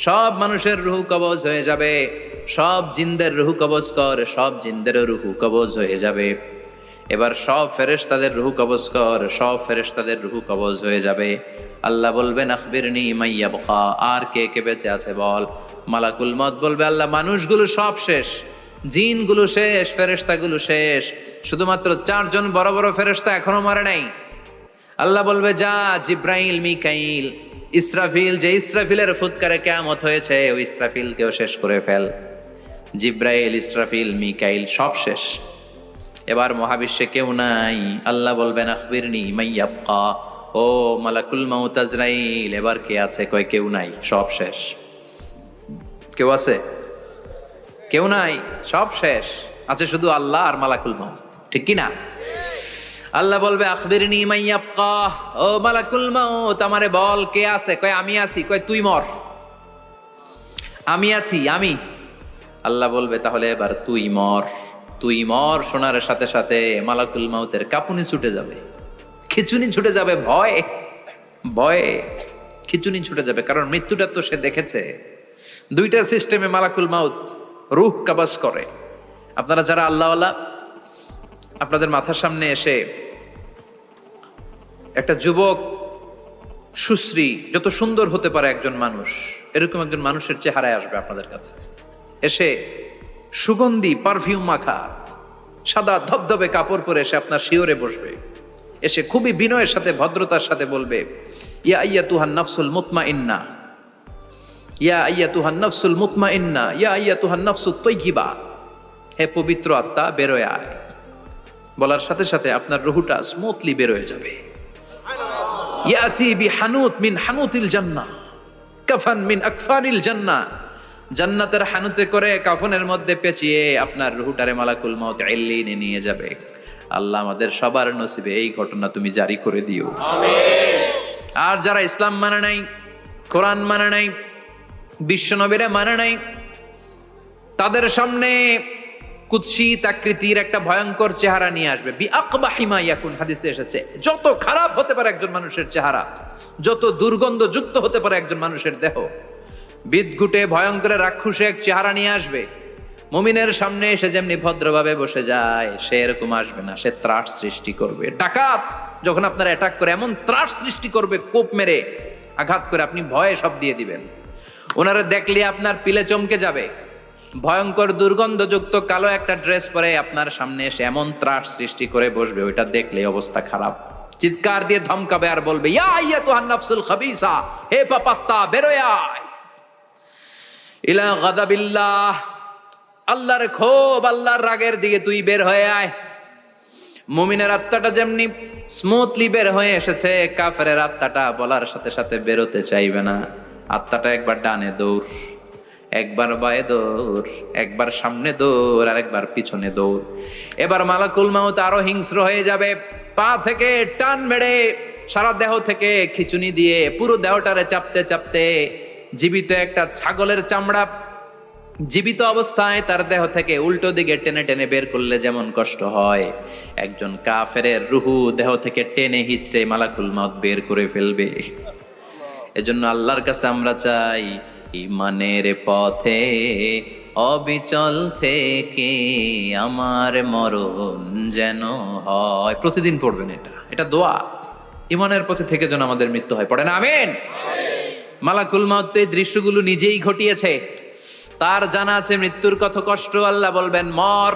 সব মানুষের রুহু কবজ হয়ে যাবে। সব জিনদের রুহু কবজ কর। সব জিনদেরও রুহু কবজ হয়ে যাবে। এবার সব ফেরেশতাদের রুহু কবজ কর। সব ফেরেশতাদের রুহু কবজ হয়ে যাবে। আল্লাহ বলবেন আখবিরনি মা ইয়াবকা, আর কে কে বেঁচে আছে বল। মালাকুল মউত বলবে, আল্লাহ মানুষগুলো সব শেষ, জিনগুলো শেষ, ফেরেশতাগুলো শেষ, শুধুমাত্র 4 জন বড় বড় ফেরেশতা এখনো মরে নাই। আল্লাহ বলবে, যা জিব্রাইল, মিকাইল, ইসরাফিল, যে ইসরাফিলের ফুৎকারে কিয়ামত হয়েছে ওই ইসরাফিলকেও শেষ করে ফেল। জিব্রাইল, ইসরাফিল, মিকাইল সব শেষ। এবার মহাবিশ্বে কেউ নাই। আল্লাহ বলবেন আখবিরনি মা ইয়াবকা, ও মালাকুল মাউত আজরাইল, এবার কে আছে? কয় কেউ নাই, সব শেষ। কেউ আছে? কেউ নাই, সব শেষ। আছে শুধু আল্লাহ আর মালাকুল মাউত, ঠিক কি না? আল্লাহ বলবে আখবিরনি মা ইয়াবকা, ও মালাকুল মাউত আমারে বল কে আছে? কয় আমি আছি। কয় তুই মর। আমি আছি, আমি। আল্লাহ বলবে তাহলে এবার তুই মর। তুই মর শোনার সাথে সাথে মালাকুল মাউতের কাঁপুনি ছুটে যাবে, খিচুনি ছুটে যাবে, ভয় ভয়ে খিচুনি ছুটে যাবে। কারণ মৃত্যুটা তো সে দেখেছে। দুইটা সিস্টেমে মালাকুল মাউত রূহ কবজ করে। আপনারা যারা আল্লাহওয়ালা, আপনাদের মাথার সামনে এসে একটা যুবক, সুশ্রী, যত সুন্দর হতে পারে একজন মানুষ, এরকম একজন মানুষের চেহারায় আসবে আপনাদের কাছে। এসে সুগন্ধি পারফিউম মাখা সাদা ধবধবে কাপড় পরে এসে আপনার শিওরে বসবে। এসে খুবই বিনয়ের সাথে, ভদ্রতার সাথে বলবে, ইয়া আইয়াতুহান নাফসুল মুতমাইন্না, ইয়া আইয়াতুহান নাফসুল মুতমাইন্না, ইয়া আইয়াতুহান নাফসুত তাইয়্যিবা, হে পবিত্র আত্মা বেরোয় আয়। বলার সাথে সাথে আপনার রুহুটা স্মুথলি বের হয়ে যাবে। ইয়াতি বিহানুত মিন হানুতিল জান্নাহ, কাফান মিন আকফানিল জান্নাহ, জান্নাতের হানুতে করে কাফনের মধ্যে পেঁচিয়ে আপনার রুহুটারে মালাকুল মাউত ইল্লিনে নিয়ে যাবে। আল্লাহ আমাদের সবার নসিবে এই ঘটনা তুমি জারি করে দিও, আমিন। আর যারা ইসলাম মানে নাই, কোরআন মানে নাই, বিশ্বনবীরা মানে নাই, তাদের সামনে কুৎসিত আকৃতির একটা ভয়ঙ্কর চেহারা নিয়ে আসবে। বিআকবাহি মা ইয়াকুন, হাদিসে এসেছে, যত খারাপ হতে পারে একজন মানুষের চেহারা, যত দুর্গন্ধযুক্ত হতে পারে একজন মানুষের দেহ, বিদঘুটে ভয়ঙ্কর রাক্ষসে এক চেহারা নিয়ে আসবে। মুমিনের সামনে এসে যেমনি ভদ্রভাবে বসে যায়, সে এরকম আসবে না। সে ত্রাস সৃষ্টি করবে। ডাকাত যখন আপনার অ্যাটাক করে এমন ত্রাস সৃষ্টি করবে, কোপ মেরে আঘাত করে আপনি ভয়ে সব দিয়ে দিবেন। ওনারা দেখলে আপনার পিলে চমকে যাবে। ভয়ঙ্কর দুর্গন্ধযুক্ত কালো একটা ড্রেস পরে আপনার সামনে এসে এমন ত্রাস সৃষ্টি করে বসবে, ওইটা দেখলে অবস্থা খারাপ। চিৎকার দিয়ে ধমকাবে আর বলবে, ইয়া আইয়াতুহান নাফসুল খাবিসা, হে পাপাত্তা বেরোয় আয় ইলা গাদাবিল্লাহ, আল্লাহর ক্ষোভ, আল্লাহর রাগের দিকে তুই বের হয়ে আয়। মুমিনের আত্মাটা যেমনি স্মুথলি বের হয়ে এসেছে, কাফেরের আত্মাটা বলার সাথে সাথে বেরোতে চাইবে না। আত্মাটা একবার ডানে দৌড়, একবার বায়ে দৌড়, একবার সামনে দৌড়, আর একবার পিছনে দৌড়। এবার মালাকুল মাউত আরো হিংস্র হয়ে যাবে। পা থেকে টান মেরে সারা দেহ থেকে খিচুনি দিয়ে পুরো দেহটারে চাপতে চাপতে জীবিত একটা ছাগলের চামড়া জীবিত অবস্থায় তার দেহ থেকে উল্টো দিকে টেনে টেনে বের করলে যেমন কষ্ট হয়, একজন কাফেরের রুহু দেহ থেকে টেনে হিচড়ে মালাকুল মাউত বের করে ফেলবে। এজন্য আল্লাহর কাছে আমরা চাই, ঈমানের পথে অবিচল থেকে আমার মরণ যেন হয়। প্রতিদিন পড়বেন এটা দোয়া। ঈমানের পথে থেকে যেন আমাদের মৃত্যু হয়। পড়েন আমিন। মালাকুল মাউত এই দৃশ্যগুলো নিজেই ঘটিয়েছে। তার জানা আছে মৃত্যুর কত কষ্ট। আল্লাহ বলবেন মর,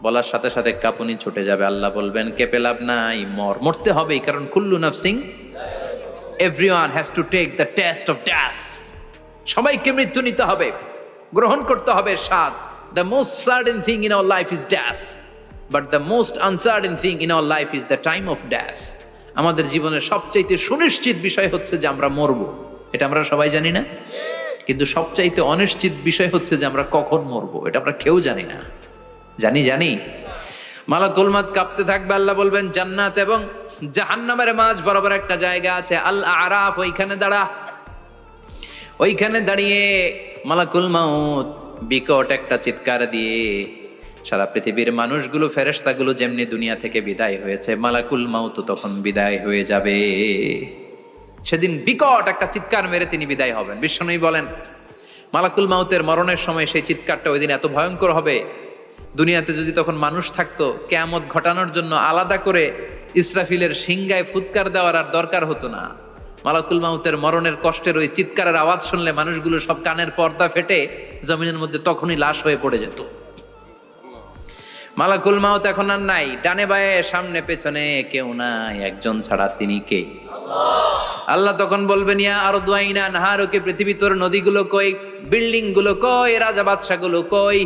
বলার সাথে সাথে কাঁপুনি ছুটে যাবে। আল্লাহ বলবেন কেঁপে লাভ নাই, মর, মরতে হবেই। কারণ কুল্লু নাফসিন, everyone has to take the test of death. সবাইকে মৃত্যু নিতে হবে, গ্রহণ করতে হবে স্বাদ। The most certain thing in our life is death, but the most uncertain thing in our life is the time of death. আমাদের জীবনের সবচাইতে সুনিশ্চিত বিষয় হচ্ছে যে আমরা মরবো, এটা আমরা সবাই জানি না। কিন্তু সবচাইতে অনিশ্চিত বিষয় হচ্ছে যে আমরা কখন মরবো, এটা আমরা কেউ জানি না। জানি মালাকুল মাউত কাঁপতে থাকবে। আল্লাহ বলবেন জান্নাত এবং জাহান্নামের মাঝ বরাবর একটা জায়গা আছে, আল আরাফ, ওইখানে দাঁড়া। ওইখানে দাঁড়িয়ে মালাকুল মাউত বিকট একটা চিৎকার দিয়ে সারা পৃথিবীর মানুষগুলো, ফেরেশতাগুলো যেমনি দুনিয়া থেকে বিদায় হয়েছে, মালাকুল মাউত তখন বিদায় হয়ে যাবে। সেদিন বিকট একটা চিৎকার মেরে তিনি বিদায় হবেন। বিশ্বনবী বলেন, মালাকুল মাউতের মরণের সময় সেই চিৎকারটা ওই দিন এত ভয়ঙ্কর হবে, দুনিয়াতে যদি তখন মানুষ থাকতো, কিয়ামত ঘটানোর জন্য আলাদা করে ইসরাফিলের সিংগায় ফুৎকার দেওয়ার আর দরকার হতো না। মালাকুল মাউতের মরণের কষ্টের ওই চিৎকারের আওয়াজ শুনলে মানুষগুলো সব কানের পর্দা ফেটে জমিনের মধ্যে তখনই লাশ হয়ে পড়ে যেত। মালাকুল মাউত এখন আর নাই, ডানে বায়ে সামনে পেছনে কেউ নাই, একজন ছাড়া তিনি কে? আল্লাহ তখন বলবেন, ইয়া আরদু আইনা নাহারুকে, পৃথিবী তোর নদীগুলো কই, বিল্ডিং গুলো কই, রাজা বাদশা গুলো কই,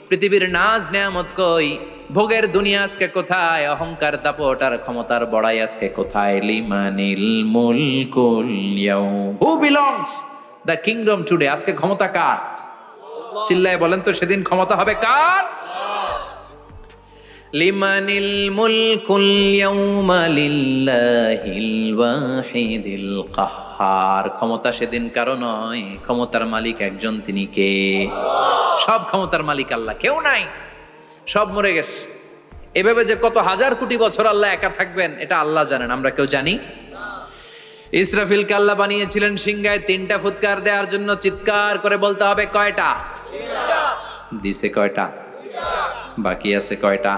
পৃথিবীর নাজ নেয়ামত কই, ভোগের দুনিয়া আজকে কোথায়, অহংকার দাপট আর ক্ষমতার বড়াই আজকে কোথায়? লিমানিল মুলকুল ইয়াউম, who belongs the kingdom today, আজকে ক্ষমতা কার? চিল্লায় বলেন তো, সেদিন ক্ষমতা হবে কার? লিমানিল মুলকুল ইয়াউমা লিল্লাহিল ওয়াহিদিল কাহ্হার, ক্ষমতা সেদিন কারো নয়, ক্ষমতার মালিক একজন, তিনি কে? সব ক্ষমতার মালিক আল্লাহ, কেউ নাই, সব মরে গেছে। এভাবে যে কত হাজার কোটি বছর আল্লাহ একা থাকবেন এটা আল্লাহ জানেন, আমরা কেউ জানি? ইসরাফিলকে আল্লাহ বানিয়েছিলেন সিংহায় 3টা ফুৎকার দেওয়ার জন্য, চিৎকার করে বলতে হবে কয়টা? দিছে কয়টা? বাকি আছে কয়টা?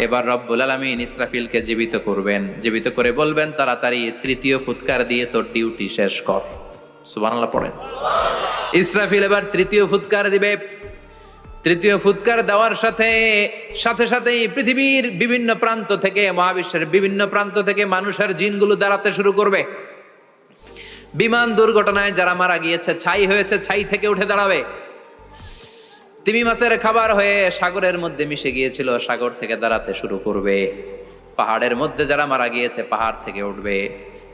এবার রব্বুল আলামিন ইসরাফিলকে জীবিত করবেন, জীবিত করে বলবেন, তাড়াতাড়ি 3য় ফুৎকার দিয়ে তোর ডিউটি শেষ কর। সুবহানাল্লাহ পড়েন। ইসরাফিল এবার 3য় ফুৎকার দিবে। 3য় ফুৎকার দেওয়ার সাথে সাথেই পৃথিবীর বিভিন্ন প্রান্ত থেকে, মহাবিশ্বের বিভিন্ন প্রান্ত থেকে মানুষের জিনগুলো দাঁড়াতে শুরু করবে। বিমান দুর্ঘটনায় যারা মারা গিয়েছে, ছাই হয়েছে, ছাই থেকে উঠে দাঁড়াবে। তিমি মাছের খাবার হয়ে সাগরের মধ্যে মিশে গিয়েছিল, সাগর থেকে দাঁড়াতে শুরু করবে। পাহাড়ের মধ্যে যারা মারা গিয়েছে, পাহাড় থেকে উঠবে।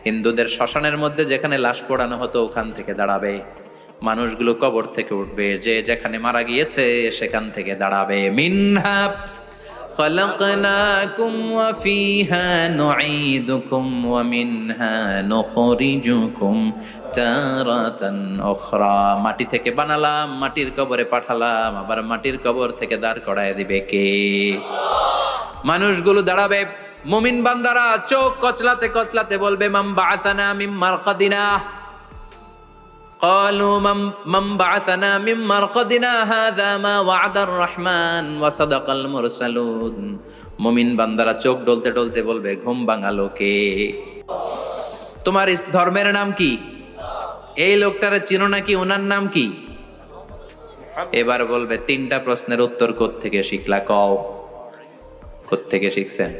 হিন্দুদের শ্মশানের মধ্যে যেখানে লাশ পোড়ানো হতো, ওখান থেকে দাঁড়াবে। মানুষগুলো কবর থেকে উঠবে, যে যেখানে মারা গিয়েছে সেখান থেকে দাঁড়াবে। মিনহা খালাকনাকুম ওয়া ফিহা নুঈদুকুম ওয়া মিনহা নুখরিজুকুম তারাতান উখরা, মাটি থেকে বানালাম, মাটির কবরে পাঠালাম, আবার মাটির কবর থেকে দাঁড় করায় দিবে কে? মানুষগুলো দাঁড়াবে। মুমিন বান্দারা চোখ কচলাতে কচলাতে বলবে, মান বাআসানা মিন মারকাদিনা, قالوا من بعثنا من مرقدنا هذا ما وعد الرحمن وصدق المرسلون। মুমিন বান্দারা চোখ ডলতে ডলতে বলবে, ঘুম ভাঙালো কে? তোমার ধর্মের নাম কি? এই লোকটারে চিনো নাকি? ওনার নাম কি? এবার বলবে, 3টা প্রশ্নের উত্তর কোত্থেকে শিখলা? কও, কোত্থেকে শিখছেন?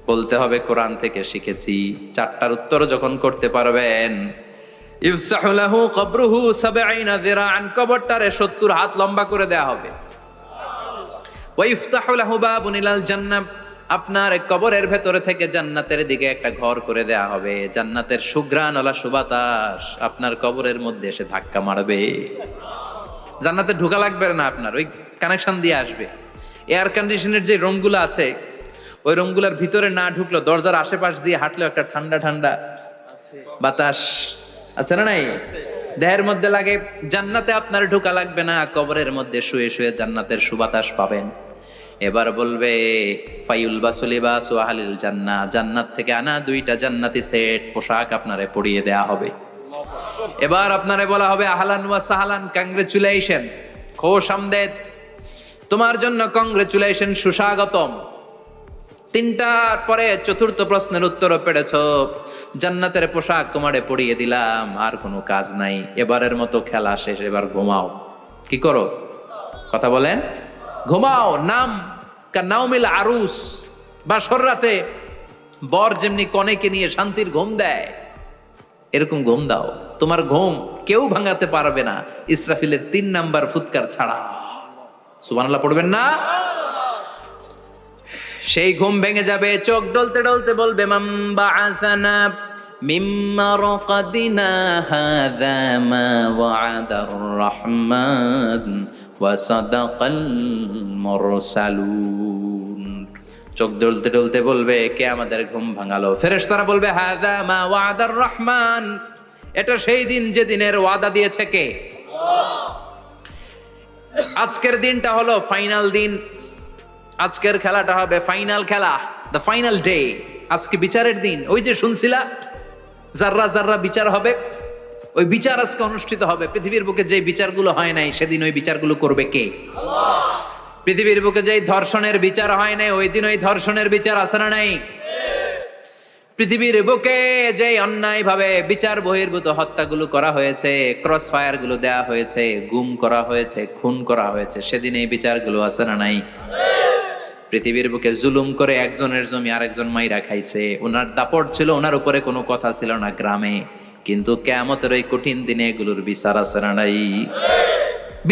বলতে হবে, কোরআন থেকে শিখেছি। 4টার উত্তর যখন করতে পারবেন, ইফসাহু লাহু কবরুহু 70 যিরাআন, কবরটারে 70 হাত লম্বা করে দেয়া হবে। ওয়া ইফতাহু লাহু বাবুন ইলাল জান্নাহ, আপনার কবরের ভেতরে থেকে জান্নাতের দিকে একটা ঘর করে দেয়া হবে। জান্নাতের সুঘ্রাণওয়ালা সুবাতাস আপনার কবরের মধ্যে এসে ধাক্কা মারবে। জান্নাতে ঢোকা লাগবে না, আপনার ওই কানেকশন দিয়ে আসবে। এয়ার কন্ডিশনের যে রুমগুলো আছে, ওই রুমগুলোর ভিতরে না ঢুকলো, দরজার আশেপাশ দিয়ে হাঁটলেও একটা ঠান্ডা ঠান্ডা বাতাস আছে না? নাই, দেহের মধ্যে লাগে। জান্নাতে আপনার ঢোকা লাগবে না, কবরের মধ্যে শুয়ে শুয়ে জান্নাতের সুবাতাস পাবেন। এবার বলবে, ফায়ুলবাসু লিবাসু আহলিল জান্নাহ, জান্নাত থেকে আনা 2টা জান্নাতি সেট পোশাক আপনারে পরিয়ে দেয়া হবে। এবার আপনারে বলা হবে, আহলান ওয়া সাহলান, কংগ্রেচুলেশন, খোশ আমদেদ, তোমার জন্য কংগ্রেচুলেশন, সুস্বাগতম। 3টার পরে 4র্থ প্রশ্নের উত্তরও পেরেছ, জান্নাতের পোশাক তোমারে পরিয়ে দিলাম, আর কোনো কাজ নাই, এবারের মতো খেলা শেষ, এবার ঘুমাও। কি করো? কথা বলেন, ঘুমাও। নাম কানাউমিল আরুস, বাসর রাতে বর যেমনি কনেকে নিয়ে শান্তির ঘুম দেয়, এরকম ঘুম দাও। তোমার ঘুম কেউ ভাঙাতে পারবে না, ইসরাফিলের 3 নাম্বার ফুৎকার ছাড়া। সুবহানাল্লাহ পড়বেন না? সেই ঘুম ভেঙে যাবে, চোখ ডলতে ডলতে বলবে, মান বাআসানা মিন মারকাদিনা হাযা মা ওয়া'দার রহমান ওয়া সাদাকাল মুরসালুন। চোখ ডলতে ডলতে বলবে, কে আমাদের ঘুম ভাঙালো? ফেরেশতারা বলবে, হাযা মা ওয়া'দার রহমান, এটা সেই দিন যে দিনের ওয়াদা দিয়েছে কে? আজকের দিনটা হলো ফাইনাল দিন। আজকের খেলাটা হবে ফাইনাল খেলা, দ্য ফাইনাল ডে। আজকে বিচারের দিন। ওই যে শুনছিলা জাররা জাররা বিচার হবে, ওই বিচার আজকে অনুষ্ঠিত হবে। পৃথিবীর বুকে যে বিচারগুলো হয় নাই সেদিন ওই বিচারগুলো করবে কে? পৃথিবীর বুকে যে ধর্ষণের বিচার হয় নাই ওই দিন ওই ধর্ষণের বিচার আছে না নাই? পৃথিবীর বুকে যে অন্যায় ভাবে বিচার বহির্ভূত হত্যাগুলো করা হয়েছে, ক্রস ফায়ার গুলো দেয়া হয়েছে, গুম করা হয়েছে, খুন করা হয়েছে, সেদিন এই বিচারগুলো আছে না নাই? পৃথিবীর বুকে জুলুম করে একজনের জমি আরেকজন মাইরা খাইছে, ওনার দাপট ছিল, ওনার উপরে কোনো কথা ছিল না গ্রামে, কিন্তু কিয়ামতের ওই কঠিন দিনে এগুলোর বিচার আছে না নাই?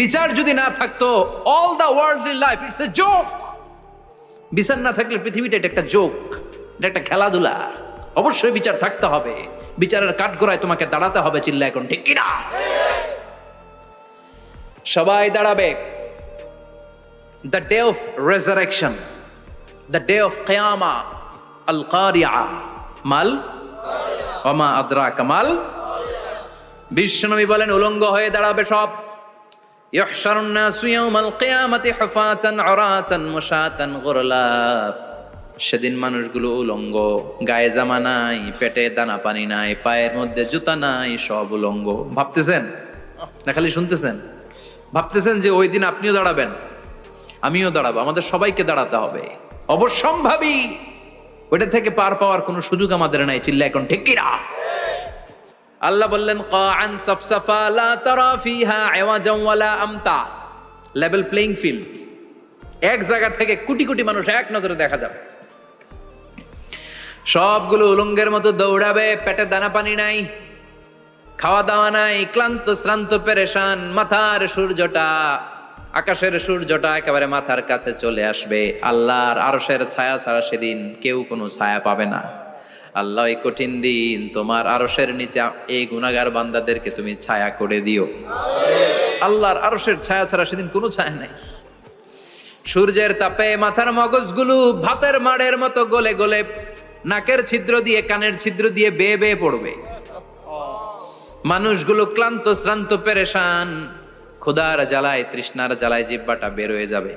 বিচার যদি না থাকতো, all the worldly life it's a joke. বিচার না থাকলে পৃথিবীটা এটা একটা জোক, এটা একটা খেলাধুলা। অবশ্যই বিচার থাকতে হবে, বিচারের কাঠগড়ায় তোমাকে দাঁড়াতে হবে। চিল্লা এখন ঠিক কিনা? সবাই দাঁড়াবে। The day of resurrection, the day of কিয়ামা, আল কারিয়া মাল ওমা আদরাকা মাল। বিশ্বনবী বলেন উলঙ্গ হয়ে দাঁড়াবে সব। ইহশারুন নাসু ইয়াউমাল কিয়ামাতি হুফাতান উরাতান মুশাতান গুরলা। সেদিন মানুষগুলো উলঙ্গ, গায়ে জামা নাই, পেটে দানা পানি নাই, পায়ের মধ্যে জুতা নাই, সব উলঙ্গ। ভাবতেছেন না খালি শুনতেছেন? ভাবতেছেন যে ওই দিন আপনিও দাঁড়াবেন, আমিও দাঁড়াবো, আমাদের সবাইকে দাঁড়াতে হবে। অবশ্যম্ভাবী। ওইটা থেকে পার পাওয়ার কোনো সুযোগ আমাদের নাই। চিল্লা এখন ঠিক কিনা? আল্লাহ বললেন কাআন সাফসাফা লা তারা ফিহা আওয়াজান ওয়ালা আমতা। Level playing field. এক জায়গা থেকে কোটি কোটি মানুষ এক নজরে দেখা যাবে। সবগুলো উলঙ্গের মতো দৌড়াবে, পেটে দানা পানি নাই, খাওয়া দাওয়া নাই, ক্লান্ত শ্রান্ত পেরেশান। মাথার সূর্যটা, আকাশের সূর্যটা একেবারে মাথার কাছে চলে আসবে। আল্লাহর আরশের ছায়া ছাড়া সেদিন কেউ কোনো ছায়া পাবে না। আল্লাহ এই কঠিন দিন তোমার আরশের নিচে এই গুনাহগার বান্দাদেরকে তুমি ছায়া করে দিও। আল্লাহর আরশের ছায়া ছাড়া সেদিন কোনো ছায়া নাই। সূর্যের তাপে মাথার মগজগুলো ভাতের মাড়ের মতো গলে গলে নাকের ছিদ্র দিয়ে কানের ছিদ্র দিয়ে বেয়ে বেয়ে পড়বে। মানুষগুলো ক্লান্ত শ্রান্ত পেরেশান, ক্ষুধার জ্বালায় তৃষ্ণার জ্বালায় জিহ্বাটা বের হয়ে যাবে।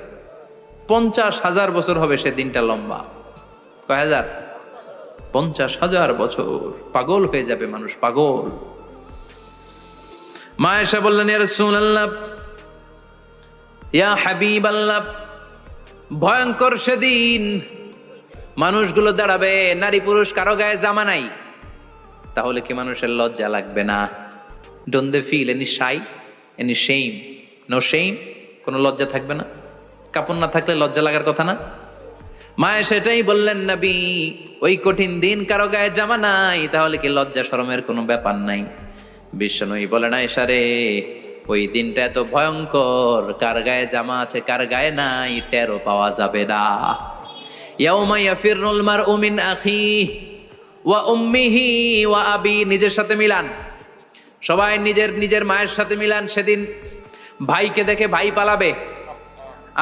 50,000 বছর হবে সে দিনটা লম্বা। কয় হাজার? 50,000 বছর। পাগল হয়ে যাবে মানুষ, পাগল। মা আয়েশা বললেন ইয়া রাসূলুল্লাহ, ইয়া হাবিবাল্লাহ, ভয়ঙ্কর সেদিন মানুষগুলো দাঁড়াবে, নারী পুরুষ কারো গায়ে জামা নাই। তাহলে কি মানুষের লজ্জা লাগবে না? Don't they feel any shy, any shame? No shame. কোনো লজ্জা থাকবে না? কাপড় না থাকলে লজ্জা লাগার কথা না? মায়ে সেটাই বললেন নবী, ওই কঠিন দিন কারো গায়ে জামা নাই, তাহলে কি লজ্জা শরমের কোনো ব্যাপার নাই? বিশ্বনবী বলেন আয়েশা রে, ওই দিনটা এত ভয়ঙ্কর, কার গায়ে জামা আছে কার গায়ে নাই টেরও পাওয়া যাবে না। ইয়াউমা ইয়াফিরুল মারউ মিন আখিহি ওয়া উম্মিহি ওয়া আবি। নিজের সাথে মিলান, সবাই নিজের নিজের মায়ের সাথে মিলান। সেদিন ভাইকে দেখে ভাই পালাবে।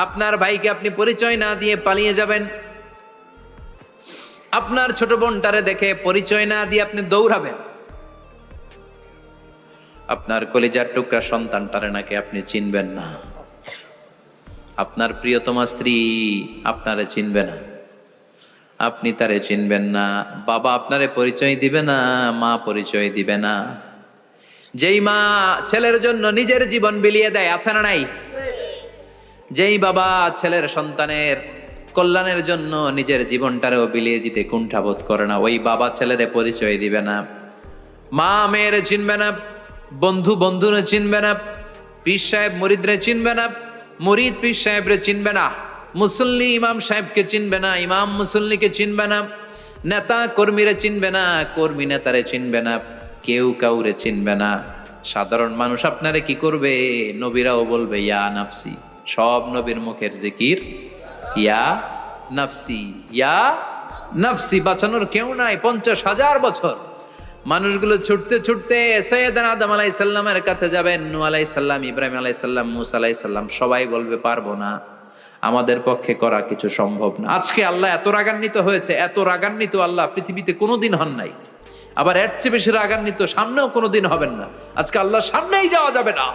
আপনার ভাইকে আপনি পরিচয় না দিয়ে পালিয়ে যাবেন। আপনার ছোট বোনটারে দেখে পরিচয় না দিয়ে আপনি দৌড়াবেন। আপনার কলিজার টুকরা সন্তানটারে নাকি আপনি চিনবেন না। আপনার প্রিয়তমা স্ত্রী আপনারে চিনবে না, আপনি তারে চিনবেন না। বাবা আপনারে পরিচয় দিবে না, মা পরিচয় দিবে না। যেই মা ছেলের জন্য নিজের জীবন বিলিয়ে দেয়, আছে না নাই? যেই বাবা ছেলের সন্তানের কল্যাণের জন্য নিজের জীবনটারেও বিলিয়ে দিতে কুণ্ঠাবোধ করে না, ওই বাবা ছেলেরে পরিচয় দিবে না। মা মেয়েরে চিনবে না, বন্ধু বন্ধুরে চিনবে না, পীর সাহেব মুরিদরে চিনবে না, মুরিদ পীর সাহেবরে চিনবে না, মুসল্লি ইমাম সাহেবকে চিনবে না, ইমাম মুসল্লিকে চিনবে না, নেতা কর্মীরে চিনবে না, কর্মী নেতারে চিনবে না, কেউ কাউরে চিনবে না। সাধারণ মানুষ আপনারে কি করবে? নবীরাও বলবে ইয়া নাফসি। সব নবীর মুখের জিকির ইয়া নাফসি, ইয়া নাফসি। বাঁচানোর কেউ নাই। 50,000 বছর মানুষগুলো ছুটতে ছুটতে সাইয়েদনা আদম আলাইহিস সালামের কাছে যাবেন। নূহ আলাইহিস সালাম, ইব্রাহিম আলাইহিস সালাম, মূসা আলাইহিস সালাম, সবাই বলবে পারবো না, আমাদের পক্ষে করা কিছু সম্ভব না। আজকে আল্লাহ এত রাগান্বিত হয়েছে, এত রাগান্বিত আল্লাহ পৃথিবীতে কোনোদিন হন নাই। আবার এর চেয়ে বেশি রাগান্বিত সামনেও কোনোদিন হবেন না। আজকে আল্লাহর সামনেই যাওয়া যাবে না।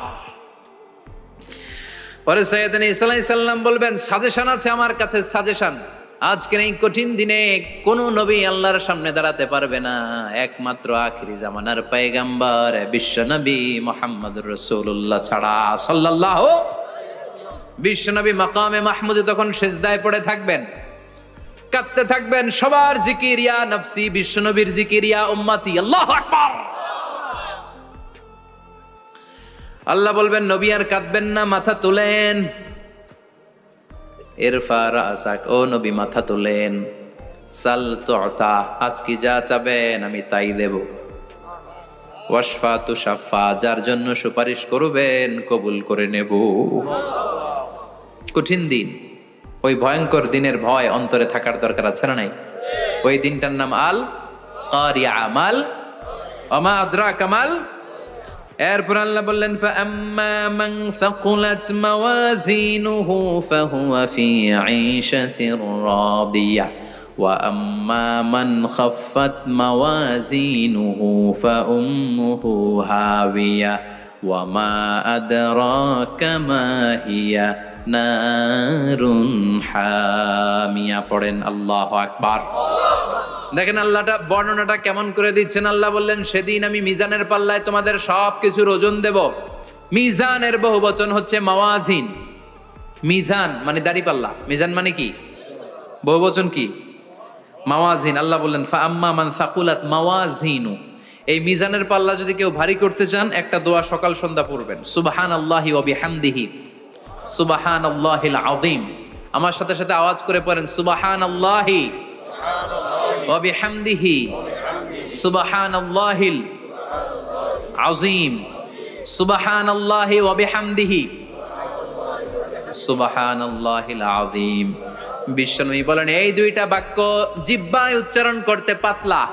পরে সাইয়েদনা ঈসা আলাইহিস সালাম বলবেন, সাজেশন আছে আমার কাছে, সাজেশন। আজকের এই কঠিন দিনে কোন নবী আল্লাহর সামনে দাঁড়াতে পারবে না, একমাত্র আখিরি জামানার পয়গম্বর বিশ্ব নবী মুহাম্মদুর রাসূলুল্লাহ ছাড়া সাল্লাল্লাহু। বিশ্ব নবী মাকামে মাহমুদে তখন সিজদায় পড়ে থাকবেন, কাঁদতে থাকবেন, সবার জিকির ইয়া নফসি, বিশ্ব নবীর জিকির ইয়া উম্মতি, আল্লাহু আকবার। আল্লাহ বলবেন, নবী আর কাঁদবেন না, মাথা তুলেন। ইরফা রাসাক, ও নবী মাথা তুলেন। সাল তুতা, আজকে যা চাবেন আমি তাই দেব। ওয়াশফা তুশাফা, যার জন্য সুপারিশ করবেন কবুল করে নেব। কঠিন দিন, ওই ভয়ঙ্কর দিনের ভয় অন্তরে থাকার দরকার আছে না নাই? ওই দিনটার নাম আল কারিয়া, মাল ওমা আদরাকা মাল। এরপর আল্লাহ বললেন, ফাআম্মা মান সাকুলাত মাওয়াজিনুহু ফাহুয়া ফি ঈশাতির রাদিয়াহ ওয়া আম্মা মান খাফফাত মাওয়াজিনুহু ফাউম্মুহু হাওিয়া ওয়া মা আদরাকা মা হিয়া নারুন হামিয়া। পড়েন আল্লাহু আকবার। দেখেন আল্লাহটা বর্ণনাটা কেমন করে দিচ্ছেন। আল্লাহ বললেন, সেদিন আমি মিজানের পাল্লায় তোমাদের সবকিছুর ওজন দেব। মিজানের বহুবচন হচ্ছে মাওয়াজিন। মিজান মানে দাড়ি পাল্লা, মিজান মানে কি? বহুবচন কি? মাওয়াজিন। আল্লাহ বললেন, ফাআম্মা মান সাকুলাত মাওয়াজিনু, এই মিজানের পাল্লা যদি কেউ ভারী করতে চান, একটা দোয়া সকাল সন্ধ্যা পড়বেন, সুবহানাল্লাহি ওয়া বিহামদিহি সুবহানাল্লাহিল আযীম। আমার সাথে সাথে আওয়াজ করে পড়েন, সুবহানাল্লাহি ওয়া বিহামদিহি সুবহানাল্লাহিল আযীম, সুবহানাল্লাহি ওয়া বিহামদিহি সুবহানাল্লাহিল আযীম। বিশ্বনবী বলেন, এই দুইটা বাক্য জিহ্বায় উচ্চারণ করতে পাতলা,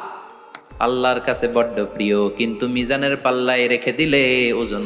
আল্লাহর কাছে বড্ড প্রিয়, কিন্তু মিজানের পাল্লায় রেখে দিলে ওজন